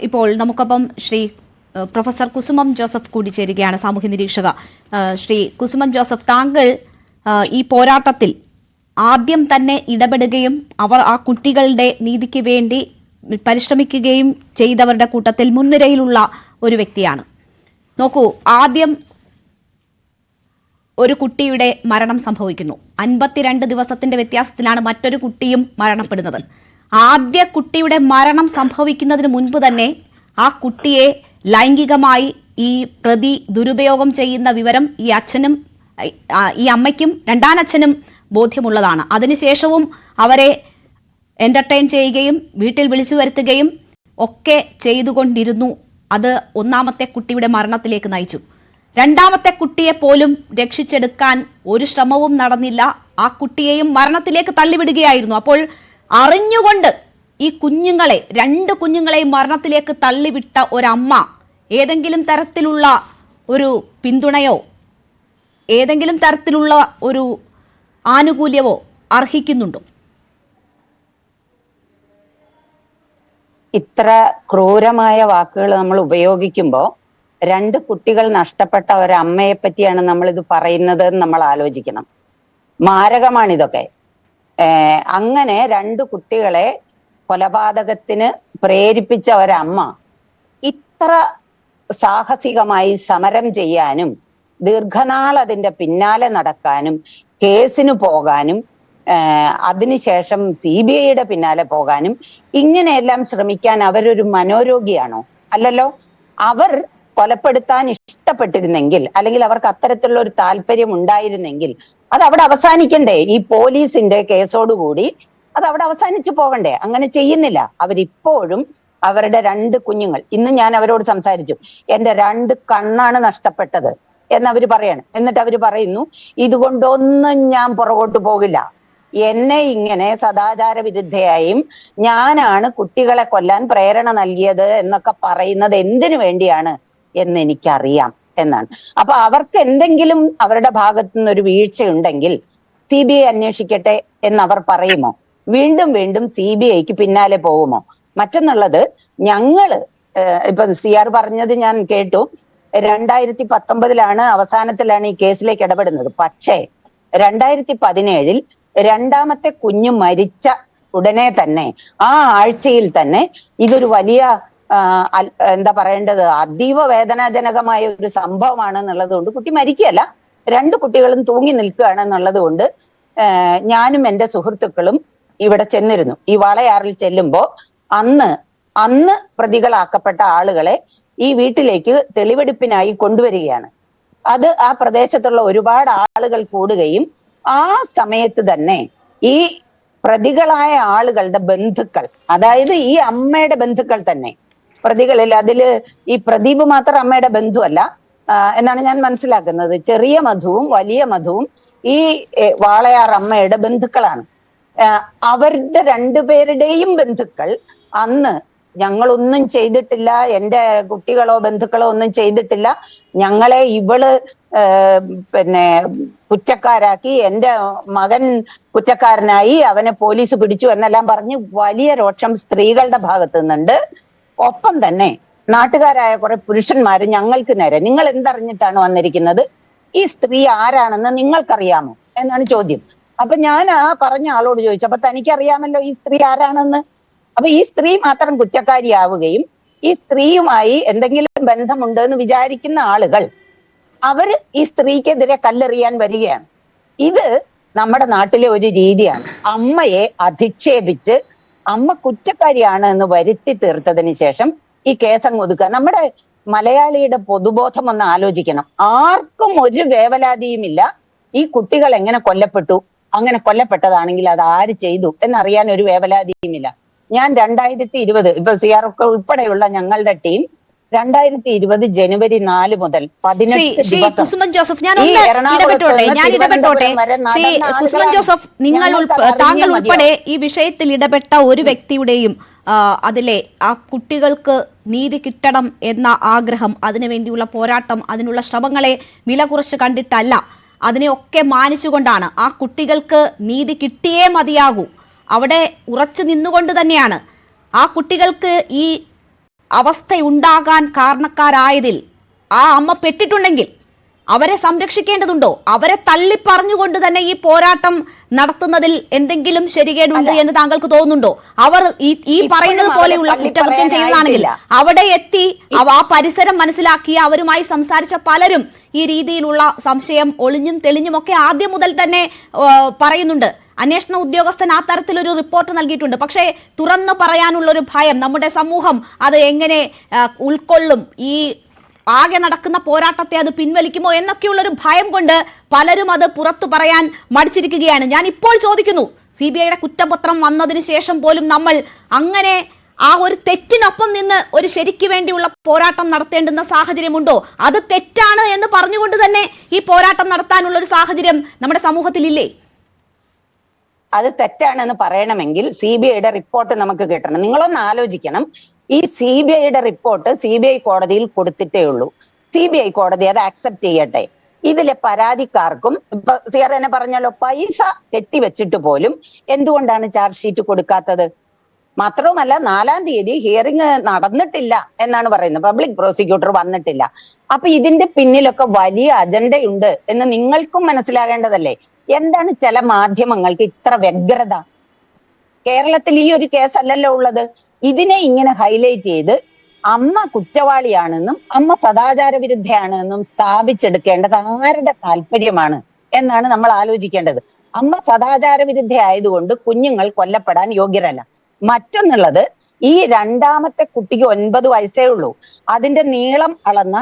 ഇപ്പോൾ നമുക്കൊപ്പം ശ്രീ പ്രൊഫസർ കുസുമം ജോസഫ് കൂടി ചേരുകയാണ്, സാമൂഹ്യ നിരീക്ഷക. ശ്രീ കുസുമം ജോസഫ്, താങ്കൾ ഈ പോരാട്ടത്തിൽ ആദ്യം തന്നെ ഇടപെടുകയും ആ കുട്ടികളുടെ നീതിക്ക് വേണ്ടി പരിശ്രമിക്കുകയും ചെയ്തവരുടെ കൂട്ടത്തിൽ മുൻനിരയിലുള്ള ഒരു വ്യക്തിയാണ്. നോക്കൂ, ആദ്യം ഒരു കുട്ടിയുടെ മരണം സംഭവിക്കുന്നു. 52 ദിവസത്തിന്റെ വ്യത്യാസത്തിലാണ് മറ്റൊരു കുട്ടിയും മരണപ്പെടുന്നത്. ആദ്യ കുട്ടിയുടെ മരണം സംഭവിക്കുന്നതിന് മുൻപ് തന്നെ ആ കുട്ടിയെ ലൈംഗികമായി ഈ പ്രതി ദുരുപയോഗം ചെയ്യുന്ന വിവരം ഈ അമ്മയ്ക്കും രണ്ടാനച്ഛനും ബോധ്യമുള്ളതാണ്. അതിനുശേഷവും അവരെ എന്റർടൈൻ ചെയ്യുകയും വീട്ടിൽ വിളിച്ചു വരുത്തുകയും ഒക്കെ ചെയ്തുകൊണ്ടിരുന്നു. അത് ഒന്നാമത്തെ കുട്ടിയുടെ മരണത്തിലേക്ക് നയിച്ചു. രണ്ടാമത്തെ കുട്ടിയെ പോലും രക്ഷിച്ചെടുക്കാൻ ഒരു ശ്രമവും നടന്നില്ല. ആ കുട്ടിയെയും മരണത്തിലേക്ക് തള്ളിവിടുകയായിരുന്നു. അപ്പോൾ അറിഞ്ഞുകൊണ്ട് ഈ കുഞ്ഞുങ്ങളെ, 2 കുഞ്ഞുങ്ങളെയും മരണത്തിലേക്ക് തള്ളിവിട്ട ഒരമ്മ ഏതെങ്കിലും തരത്തിലുള്ള ഒരു പിന്തുണയോ ഏതെങ്കിലും തരത്തിലുള്ള ഒരു ആനുകൂല്യമോ അർഹിക്കുന്നുണ്ടോ? ഇത്ര ക്രൂരമായ വാക്കുകൾ നമ്മൾ ഉപയോഗിക്കുമ്പോൾ 2 കുട്ടികൾ നഷ്ടപ്പെട്ട ഒരമ്മയെ പറ്റിയാണ് നമ്മൾ ഇത് പറയുന്നത് എന്ന് നമ്മൾ ആലോചിക്കണം. മാരകമാണിതൊക്കെ. അങ്ങനെ 2 കുട്ടികളെ കൊലപാതകത്തിന് പ്രേരിപ്പിച്ച ഒരമ്മ ഇത്ര സാഹസികമായി സമരം ചെയ്യാനും ദീർഘനാൾ അതിന്റെ പിന്നാലെ നടക്കാനും കേസിന് പോകാനും അതിനുശേഷം CBIയുടെ പിന്നാലെ പോകാനും ഇങ്ങനെയെല്ലാം ശ്രമിക്കാൻ അവരൊരു മനോരോഗിയാണോ? അല്ലല്ലോ. അവർ കൊലപ്പെടുത്താൻ ഇഷ്ടപ്പെട്ടിരുന്നെങ്കിൽ, അല്ലെങ്കിൽ അവർക്ക് അത്തരത്തിലുള്ള ഒരു താല്പര്യം ഉണ്ടായിരുന്നെങ്കിൽ അത് അവിടെ അവസാനിക്കണ്ടേ? ഈ പോലീസിന്റെ കേസോടുകൂടി അത് അവിടെ അവസാനിച്ചു പോകണ്ടേ? അങ്ങനെ ചെയ്യുന്നില്ല. അവരിപ്പോഴും അവരുടെ 2 കുഞ്ഞുങ്ങൾ, ഇന്ന് ഞാൻ അവരോട് സംസാരിച്ചു, എന്റെ 2 കണ്ണാണ് നഷ്ടപ്പെട്ടത് എന്നവര് പറയാണ്. എന്നിട്ട് അവര് പറയുന്നു, ഇതുകൊണ്ടൊന്നും ഞാൻ പുറകോട്ട് പോകില്ല. എന്നെ ഇങ്ങനെ സദാചാര വിരുദ്ധയായും ഞാനാണ് കുട്ടികളെ കൊല്ലാൻ പ്രേരണ നൽകിയത് എന്നൊക്കെ പറയുന്നത് എന്തിനു വേണ്ടിയാണ് എന്ന് എനിക്കറിയാം എന്നാണ്. അപ്പൊ അവർക്ക് എന്തെങ്കിലും അവരുടെ ഭാഗത്തു നിന്ന് ഒരു വീഴ്ചയുണ്ടെങ്കിൽ CBI അന്വേഷിക്കട്ടെ എന്നവർ പറയുമോ? വീണ്ടും വീണ്ടും CBIക്ക് പിന്നാലെ പോകുമോ? മറ്റൊന്നുള്ളത്, ഞങ്ങള് ഇപ്പൊ CR പറഞ്ഞത് ഞാൻ കേട്ടു, 2019 അവസാനത്തിലാണ് ഈ കേസിലേക്ക് ഇടപെടുന്നത്. പക്ഷേ 2017 രണ്ടാമത്തെ കുഞ്ഞ് മരിച്ച ഉടനെ തന്നെ, ആ ആഴ്ചയിൽ തന്നെ ഇതൊരു വലിയ എന്താ പറയേണ്ടത്, അതീവ വേദനാജനകമായ ഒരു സംഭവമാണ് എന്നുള്ളത് കൊണ്ട്, കുട്ടി മരിക്കുകയല്ല, 2 കുട്ടികളും തൂങ്ങി നിൽക്കുകയാണ് എന്നുള്ളത് കൊണ്ട് ഞാനും എൻ്റെ സുഹൃത്തുക്കളും ഇവിടെ ചെന്നിരുന്നു. ഈ വാളയാറിൽ ചെല്ലുമ്പോ അന്ന് പ്രതികളാക്കപ്പെട്ട ആളുകളെ ഈ വീട്ടിലേക്ക് തെളിവെടുപ്പിനായി കൊണ്ടുവരികയാണ്. അത് ആ പ്രദേശത്തുള്ള ഒരുപാട് ആളുകൾ കൂടുകയും ആ സമയത്ത് തന്നെ ഈ പ്രതികളായ ആളുകളുടെ ബന്ധുക്കൾ, അതായത് ഈ അമ്മയുടെ ബന്ധുക്കൾ തന്നെ പ്രതികളിൽ, അതില് ഈ പ്രദീപ് മാത്രം അമ്മയുടെ ബന്ധുവല്ല എന്നാണ് ഞാൻ മനസ്സിലാക്കുന്നത്. ചെറിയ മധുവും വലിയ മധുവും ഈ വാളയാർ അമ്മയുടെ ബന്ധുക്കളാണ്. അവരുടെ 2 പേരുടെയും ബന്ധുക്കൾ അന്ന് ഞങ്ങളൊന്നും ചെയ്തിട്ടില്ല, എൻ്റെ കുട്ടികളോ ബന്ധുക്കളോ ഒന്നും ചെയ്തിട്ടില്ല, ഞങ്ങളെ ഇവള് കുറ്റക്കാരാക്കി, എൻ്റെ മകൻ കുറ്റക്കാരനായി, അവനെ പോലീസ് പിടിച്ചു എന്നെല്ലാം പറഞ്ഞ് വലിയ രോക്ഷം സ്ത്രീകളുടെ ഭാഗത്തു നിന്നുണ്ട്. ഒപ്പം തന്നെ നാട്ടുകാരായ കുറെ പുരുഷന്മാര് ഞങ്ങൾക്ക് നേരെ, നിങ്ങൾ എന്തറിഞ്ഞിട്ടാണ് വന്നിരിക്കുന്നത്, ഈ സ്ത്രീ ആരാണെന്ന് നിങ്ങൾക്കറിയാമോ എന്നാണ് ചോദ്യം. അപ്പൊ ഞാൻ ആ പറഞ്ഞ ആളോട് ചോദിച്ചു, അപ്പൊ തനിക്കറിയാമല്ലോ ഈ സ്ത്രീ ആരാണെന്ന്. അപ്പൊ ഈ സ്ത്രീ മാത്രം കുറ്റക്കാരിയാവുകയും ഈ സ്ത്രീയുമായി എന്തെങ്കിലും ബന്ധമുണ്ട് എന്ന് വിചാരിക്കുന്ന ആളുകൾ അവര് ഈ സ്ത്രീക്കെതിരെ കല്ലെറിയാൻ വരികയാണ്. ഇത് നമ്മുടെ നാട്ടിലെ ഒരു രീതിയാണ്. അമ്മയെ അധിക്ഷേപിച്ച് അമ്മ കുറ്റക്കാരിയാണ് എന്ന് വരുത്തി തീർത്തതിന് ശേഷം ഈ കേസങ്ങ് ഒതുക്കുക. നമ്മുടെ മലയാളിയുടെ പൊതുബോധം ഒന്ന് ആലോചിക്കണം. ആർക്കും ഒരു വേവലാതിയുമില്ല ഈ കുട്ടികൾ എങ്ങനെ കൊല്ലപ്പെട്ടു, അങ്ങനെ കൊല്ലപ്പെട്ടതാണെങ്കിൽ അത് ആര് ചെയ്തു എന്നറിയാൻ ഒരു വേവലാതിയുമില്ല. ഞാൻ 2020 ഇപ്പൊ CR ഒക്കെ ഉൾപ്പെടെയുള്ള ഞങ്ങളുടെ ടീം 2020 ജനുവരി 4 മുതൽ 18 ജോസഫ്, താങ്കൾ ഉൾപ്പെടെ ഈ വിഷയത്തിൽ ഇടപെട്ട ഒരു വ്യക്തിയുടെയും അതിലെ ആ കുട്ടികൾക്ക് നീതി കിട്ടണം എന്ന ആഗ്രഹം, അതിനുവേണ്ടിയുള്ള പോരാട്ടം, അതിനുള്ള ശ്രമങ്ങളെ വില കുറച്ച് കണ്ടിട്ടല്ല, അതിനെയൊക്കെ മാനിച്ചുകൊണ്ടാണ്. ആ കുട്ടികൾക്ക് നീതി കിട്ടിയേ മതിയാകൂ, അവിടെ ഉറച്ചു നിന്നുകൊണ്ട് തന്നെയാണ് ആ കുട്ടികൾക്ക് ഈ അവസ്ഥയുണ്ടാകാൻ കാരണക്കാരായതിൽ ആ അമ്മ പെട്ടിട്ടുണ്ടെങ്കിൽ അവരെ സംരക്ഷിക്കേണ്ടതുണ്ടോ? അവരെ തള്ളിപ്പറഞ്ഞുകൊണ്ട് തന്നെ ഈ പോരാട്ടം നടത്തുന്നതിൽ എന്തെങ്കിലും ശരികേടുണ്ട് എന്ന് താങ്കൾക്ക് തോന്നുന്നുണ്ടോ? അവർ ഈ പറയുന്നത് പോലെയുള്ള കുറ്റകൃത്യം ചെയ്തതാണെങ്കിൽ അവിടെ എത്തി ആ പരിസരം മനസ്സിലാക്കി അവരുമായി സംസാരിച്ച പലരും ഈ രീതിയിലുള്ള സംശയം ഒളിഞ്ഞും തെളിഞ്ഞുമൊക്കെ ആദ്യം മുതൽ തന്നെ പറയുന്നുണ്ട്. അന്വേഷണ ഉദ്യോഗസ്ഥൻ ആ തരത്തിലൊരു റിപ്പോർട്ട് നൽകിയിട്ടുണ്ട്. പക്ഷേ തുറന്നു പറയാനുള്ള ഒരു ഭയം, നമ്മുടെ സമൂഹം അത് എങ്ങനെ ഉൾക്കൊള്ളും, ഈ ആകെ നടക്കുന്ന പോരാട്ടത്തെ അത് പിൻവലിക്കുമോ എന്നൊക്കെയുള്ളൊരു ഭയം കൊണ്ട് പലരും അത് പുറത്തു പറയാൻ മടിച്ചിരിക്കുകയാണ്. ഞാൻ ഇപ്പോൾ ചോദിക്കുന്നു, CBIയുടെ കുറ്റപത്രം വന്നതിന് ശേഷം പോലും നമ്മൾ അങ്ങനെ ആ ഒരു തെറ്റിനൊപ്പം നിന്ന് ഒരു ശരിക്ക് വേണ്ടിയുള്ള പോരാട്ടം നടത്തേണ്ടുന്ന സാഹചര്യമുണ്ടോ? അത് തെറ്റാണ് എന്ന് പറഞ്ഞുകൊണ്ട് തന്നെ ഈ പോരാട്ടം നടത്താനുള്ള ഒരു സാഹചര്യം നമ്മുടെ സമൂഹത്തിലില്ലേ? അത് തെറ്റാണെന്ന് പറയണമെങ്കിൽ CBIയുടെ റിപ്പോർട്ട് നമുക്ക് കിട്ടണം. നിങ്ങളൊന്ന് ആലോചിക്കണം. ഈ CBIയുടെ റിപ്പോർട്ട് CBI കോടതിയിൽ കൊടുത്തിട്ടേ ഉള്ളൂ. CBI കോടതി അത് ആക്സെപ്റ്റ് ചെയ്യട്ടെ. ഇതിലെ പരാതിക്കാർക്കും ഇപ്പൊ സിയർ തന്നെ പറഞ്ഞല്ലോ, പൈസ കെട്ടിവെച്ചിട്ട് പോലും എന്തുകൊണ്ടാണ് ചാർജ് ഷീറ്റ് കൊടുക്കാത്തത്? മാത്രവുമല്ല 4-ാം തീയതി ഹിയറിംഗ് നടന്നിട്ടില്ല എന്നാണ് പറയുന്നത്. പബ്ലിക് പ്രോസിക്യൂട്ടർ വന്നിട്ടില്ല. അപ്പൊ ഇതിന്റെ പിന്നിലൊക്കെ വലിയ അജണ്ടയുണ്ട് എന്ന് നിങ്ങൾക്കും മനസ്സിലാകേണ്ടതല്ലേ? എന്താണ് ചില മാധ്യമങ്ങൾക്ക് ഇത്ര വ്യഗ്രത? കേരളത്തിൽ ഈ ഒരു കേസല്ലല്ലോ ഉള്ളത്. ഇതിനെ ഇങ്ങനെ ഹൈലൈറ്റ് ചെയ്ത് അമ്മ കുറ്റവാളിയാണെന്നും അമ്മ സദാചാര വിരുദ്ധയാണെന്നും സ്ഥാപിച്ചെടുക്കേണ്ടത് ആരുടെ താല്പര്യമാണ് എന്നാണ് നമ്മൾ ആലോചിക്കേണ്ടത്. അമ്മ സദാചാര വിരുദ്ധ ആയതുകൊണ്ട് കുഞ്ഞുങ്ങൾ കൊല്ലപ്പെടാൻ യോഗ്യരല്ല. മറ്റൊന്നുള്ളത്, ഈ രണ്ടാമത്തെ കുട്ടിക്ക് 9 വയസ്സേ ഉള്ളൂ. അതിന്റെ നീളം അളന്ന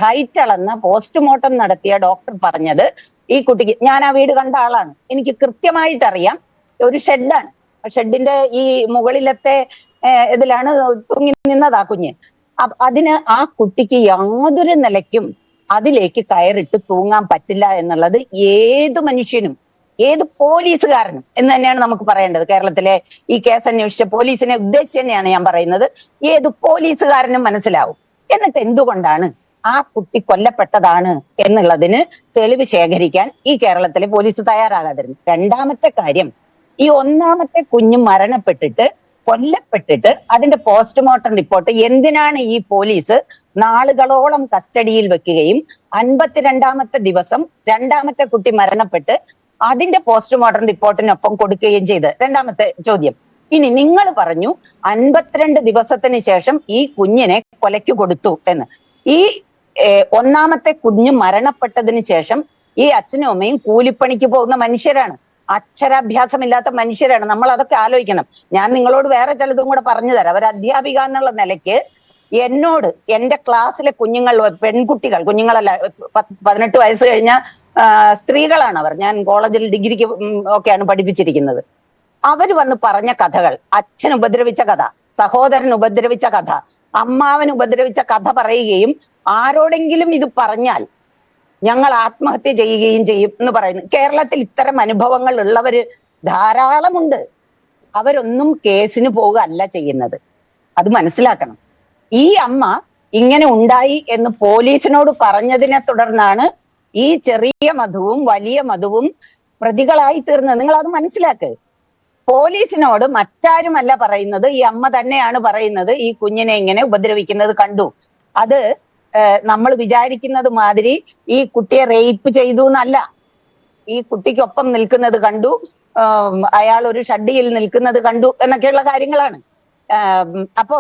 ഹൈറ്റ് അളന്ന പോസ്റ്റ്മോർട്ടം നടത്തിയ ഡോക്ടർ പറഞ്ഞത് ഈ കുട്ടിക്ക്, ഞാൻ ആ വീട് കണ്ട ആളാണ്, എനിക്ക് കൃത്യമായിട്ടറിയാം, ഒരു ഷെഡാണ്. ഷെഡിന്റെ ഈ മുകളിലത്തെ ഇതിലാണ് തൂങ്ങി നിന്നതാ കുഞ്ഞ്. അതിന് ആ കുട്ടിക്ക് യാതൊരു നിലയ്ക്കും അതിലേക്ക് കയറിട്ട് തൂങ്ങാൻ പറ്റില്ല എന്നുള്ളത് ഏത് മനുഷ്യനും, ഏത് പോലീസുകാരനും എന്ന് തന്നെയാണ് നമുക്ക് പറയേണ്ടത്. കേരളത്തിലെ ഈ കേസ് അന്വേഷിച്ച പോലീസിനെ ഉദ്ദേശിച്ച് തന്നെയാണ് ഞാൻ പറയുന്നത്. ഏത് പോലീസുകാരനും മനസ്സിലാവും. എന്നിട്ട് എന്തുകൊണ്ടാണ് ആ കുട്ടി കൊല്ലപ്പെട്ടതാണ് എന്നുള്ളതിന് തെളിവ് ശേഖരിക്കാൻ ഈ കേരളത്തിലെ പോലീസ് തയ്യാറാകാതിരുന്നു? രണ്ടാമത്തെ കാര്യം, ഈ 1-ാമത്തെ കുഞ്ഞ് മരണപ്പെട്ടിട്ട് കൊല്ലപ്പെട്ടിട്ട് അതിന്റെ പോസ്റ്റ്മോർട്ടം റിപ്പോർട്ട് എന്തിനാണ് ഈ പോലീസ് നാളുകളോളം കസ്റ്റഡിയിൽ വെക്കുകയും 52-ാമത്തെ ദിവസം 2-ാമത്തെ കുട്ടി മരണപ്പെട്ട് അതിന്റെ പോസ്റ്റ്മോർട്ടം റിപ്പോർട്ടിനൊപ്പം കൊടുക്കുകയും ചെയ്ത്? രണ്ടാമത്തെ ചോദ്യം. ഇനി നിങ്ങൾ പറഞ്ഞു 52 ദിവസത്തിന് ശേഷം ഈ കുഞ്ഞിനെ കൊലയ്ക്ക് കൊടുത്തു എന്ന്. ഈ 1-ാമത്തെ കുഞ്ഞ് മരണപ്പെട്ടതിന് ശേഷം ഈ അച്ഛനും അമ്മയും കൂലിപ്പണിക്ക് പോകുന്ന മനുഷ്യരാണ്, അക്ഷരാഭ്യാസമില്ലാത്ത മനുഷ്യരാണ്. നമ്മൾ അതൊക്കെ ആലോചിക്കണം. ഞാൻ നിങ്ങളോട് വേറെ ചിലതും കൂടെ പറഞ്ഞു തരാം. ഒരു അധ്യാപിക എന്നുള്ള നിലയ്ക്ക് എന്നോട് എന്റെ ക്ലാസ്സിലെ കുഞ്ഞുങ്ങൾ, പെൺകുട്ടികൾ, കുഞ്ഞുങ്ങളല്ല, 18 വയസ്സ് കഴിഞ്ഞ സ്ത്രീകളാണ് അവർ. ഞാൻ കോളേജിൽ ഡിഗ്രിക്ക് ഒക്കെയാണ് പഠിപ്പിച്ചിരിക്കുന്നത്. അവർ വന്ന് പറഞ്ഞ കഥകൾ, അച്ഛൻ ഉപദ്രവിച്ച കഥ, സഹോദരൻ ഉപദ്രവിച്ച കഥ, അമ്മാവൻ ഉപദ്രവിച്ച കഥ പറയുകയും ആരോടെങ്കിലും ഇത് പറഞ്ഞാൽ ഞങ്ങൾ ആത്മഹത്യ ചെയ്യുകയും ചെയ്യും എന്ന് പറയുന്നു. കേരളത്തിൽ ഇത്തരം അനുഭവങ്ങൾ ഉള്ളവര് ധാരാളമുണ്ട്. അവരൊന്നും കേസിന് പോവുകയല്ല ചെയ്യുന്നത്. അത് മനസ്സിലാക്കണം. ഈ അമ്മ ഇങ്ങനെ ഉണ്ടായി എന്ന് പോലീസിനോട് പറഞ്ഞതിനെ തുടർന്നാണ് ഈ ചെറിയ മധുവും വലിയ മധുവും പ്രതികളായി തീർന്നത്. നിങ്ങൾ അത് മനസ്സിലാക്ക്. പോലീസിനോട് മറ്റാരുമല്ല പറയുന്നത്, ഈ അമ്മ തന്നെയാണ് പറയുന്നത് ഈ കുഞ്ഞിനെ ഇങ്ങനെ ഉപദ്രവിക്കുന്നത് കണ്ടു. അത് നമ്മൾ വിചാരിക്കുന്നത് മാതിരി ഈ കുട്ടിയെ റേപ്പ് ചെയ്തു എന്നല്ല. ഈ കുട്ടിക്കൊപ്പം നിൽക്കുന്നത് കണ്ടു, അയാൾ ഒരു ഷഡ്ഡിയിൽ നിൽക്കുന്നത് കണ്ടു എന്നൊക്കെയുള്ള കാര്യങ്ങളാണ്. അപ്പോ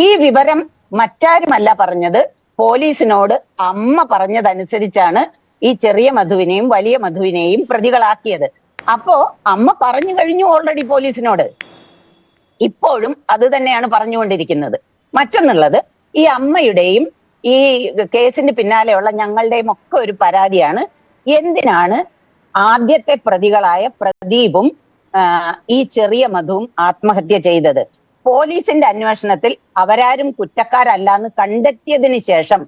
ഈ വിവരം മറ്റാരുമല്ല പറഞ്ഞത്, പോലീസിനോട് അമ്മ പറഞ്ഞതനുസരിച്ചാണ് ഈ ചെറിയ മധുവിനെയും വലിയ മധുവിനെയും പ്രതികളാക്കിയത്. അപ്പോ അമ്മ പറഞ്ഞു കഴിഞ്ഞു ഓൾറെഡി പോലീസിനോട്. ഇപ്പോഴും അത് തന്നെയാണ് പറഞ്ഞുകൊണ്ടിരിക്കുന്നത്. മറ്റൊന്നുള്ളത്, ഈ അമ്മയുടെയും ഈ കേസിന് പിന്നാലെയുള്ള ഞങ്ങളുടെയും ഒക്കെ ഒരു പരാതിയാണ്, എന്തിനാണ് ആദ്യത്തെ പ്രതികളായ പ്രദീപും ഈ ചെറിയ മധുവും ആത്മഹത്യ ചെയ്തത്? പോലീസിന്റെ അന്വേഷണത്തിൽ അവരാരും കുറ്റക്കാരല്ല എന്ന് കണ്ടെത്തിയതിന് ശേഷം,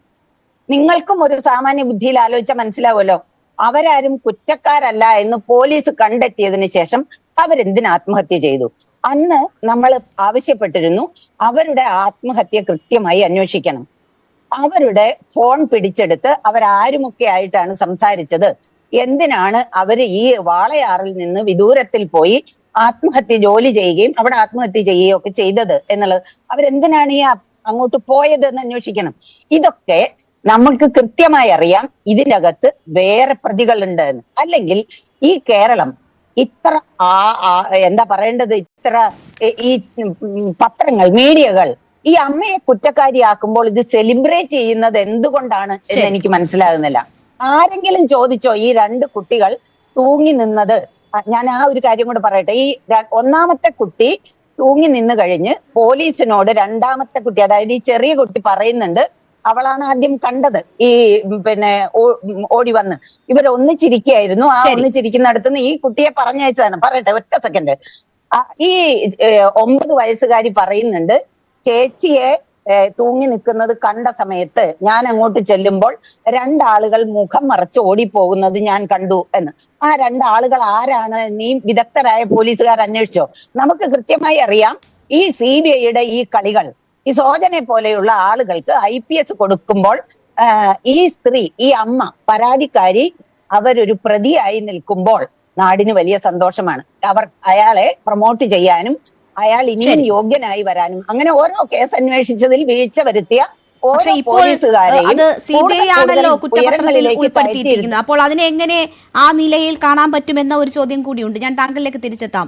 നിങ്ങൾക്കും ഒരു സാമാന്യ ബുദ്ധിയിൽ ആലോചിച്ചാൽ മനസ്സിലാവുമല്ലോ, അവരാരും കുറ്റക്കാരല്ല എന്ന് പോലീസ് കണ്ടെത്തിയതിന് ശേഷം അവരെന്തിന് ആത്മഹത്യ ചെയ്തു? അന്ന് നമ്മൾ ആവശ്യപ്പെട്ടിരുന്നു അവരുടെ ആത്മഹത്യ കൃത്യമായി അന്വേഷിക്കണം. അവരുടെ ഫോൺ പിടിച്ചെടുത്ത് അവരാരുമൊക്കെ ആയിട്ടാണ് സംസാരിച്ചത്, എന്തിനാണ് അവര് ഈ വാളയാറിൽ നിന്ന് വിദൂരത്തിൽ പോയി ആത്മഹത്യ ജോലി ചെയ്യുകയും അവിടെ ആത്മഹത്യ ചെയ്യുകയും ഒക്കെ ചെയ്തത് എന്നുള്ളത് അവരെന്തിനാണ് ഈ അങ്ങോട്ട് പോയത് എന്ന് അന്വേഷിക്കണം. ഇതൊക്കെ നമ്മൾക്ക് കൃത്യമായി അറിയാം ഇതിനകത്ത് വേറെ പ്രതികളുണ്ട് എന്ന്. അല്ലെങ്കിൽ ഈ കേരളം ഇത്ര എന്താ പറയേണ്ടത്, ഇത്ര ഈ പത്രങ്ങൾ, മീഡിയകൾ ഈ അമ്മയെ കുറ്റക്കാരിയാക്കുമ്പോൾ ഇത് സെലിബ്രേറ്റ് ചെയ്യുന്നത് എന്തുകൊണ്ടാണ് എന്ന് എനിക്ക് മനസ്സിലാകുന്നില്ല. ആരെങ്കിലും ചോദിച്ചോ ഈ രണ്ട് കുട്ടികൾ തൂങ്ങി നിന്നത്? ഞാൻ ആ ഒരു കാര്യം കൂടെ പറയട്ടെ. ഈ ഒന്നാമത്തെ കുട്ടി തൂങ്ങി നിന്ന് കഴിഞ്ഞ് പോലീസിനോട് രണ്ടാമത്തെ കുട്ടി, അതായത് ഈ ചെറിയ കുട്ടി പറയുന്നുണ്ട് അവളാണ് ആദ്യം കണ്ടത് ഈ പിന്നെ ഓടി വന്ന് ഇവർ ഒന്നിച്ചിരിക്കുകയായിരുന്നു. ആ ഒന്നിച്ചിരിക്കുന്നിടത്തുനിന്ന് ഈ കുട്ടിയെ പറഞ്ഞയച്ചതാണ്. പറയട്ടെ ഒറ്റ സെക്കൻഡ്. ഈ 9 വയസ്സുകാരി പറയുന്നുണ്ട് ചേച്ചിയെ തൂങ്ങി നിൽക്കുന്നത് കണ്ട സമയത്ത് ഞാൻ അങ്ങോട്ട് ചെല്ലുമ്പോൾ രണ്ടാളുകൾ മുഖം മറച്ച് ഓടിപ്പോകുന്നത് ഞാൻ കണ്ടു എന്ന്. ആ രണ്ടാളുകൾ ആരാണ് നീ വിദഗ്ധരായ പോലീസുകാർ അന്വേഷിച്ചോ? നമുക്ക് കൃത്യമായി അറിയാം ഈ CBIയുടെ ഈ കളികൾ. ഈ സോജനെ പോലെയുള്ള ആളുകൾക്ക് IPS കൊടുക്കുമ്പോൾ ഈ സ്ത്രീ, ഈ അമ്മ, പരാതിക്കാരി അവരൊരു പ്രതിയായി നിൽക്കുമ്പോൾ നാടിന് വലിയ സന്തോഷമാണ്. അയാളെ പ്രൊമോട്ട് ചെയ്യാനും അയാൾ ഇനിയും യോഗ്യനായി വരാനും അങ്ങനെ ഓരോ കേസ് അന്വേഷിച്ചതിൽ വീഴ്ച വരുത്തിയ പക്ഷെ ഇപ്പോൾ അത് CBI ആണല്ലോ കുറ്റപത്രത്തിൽ ഉൾപ്പെടുത്തിയിരിക്കുന്നത്. അപ്പോൾ അതിനെ എങ്ങനെ ആ നിലയിൽ കാണാൻ പറ്റുമെന്ന ഒരു ചോദ്യം കൂടിയുണ്ട്. ഞാൻ താങ്കളിലേക്ക് തിരിച്ചെത്താം.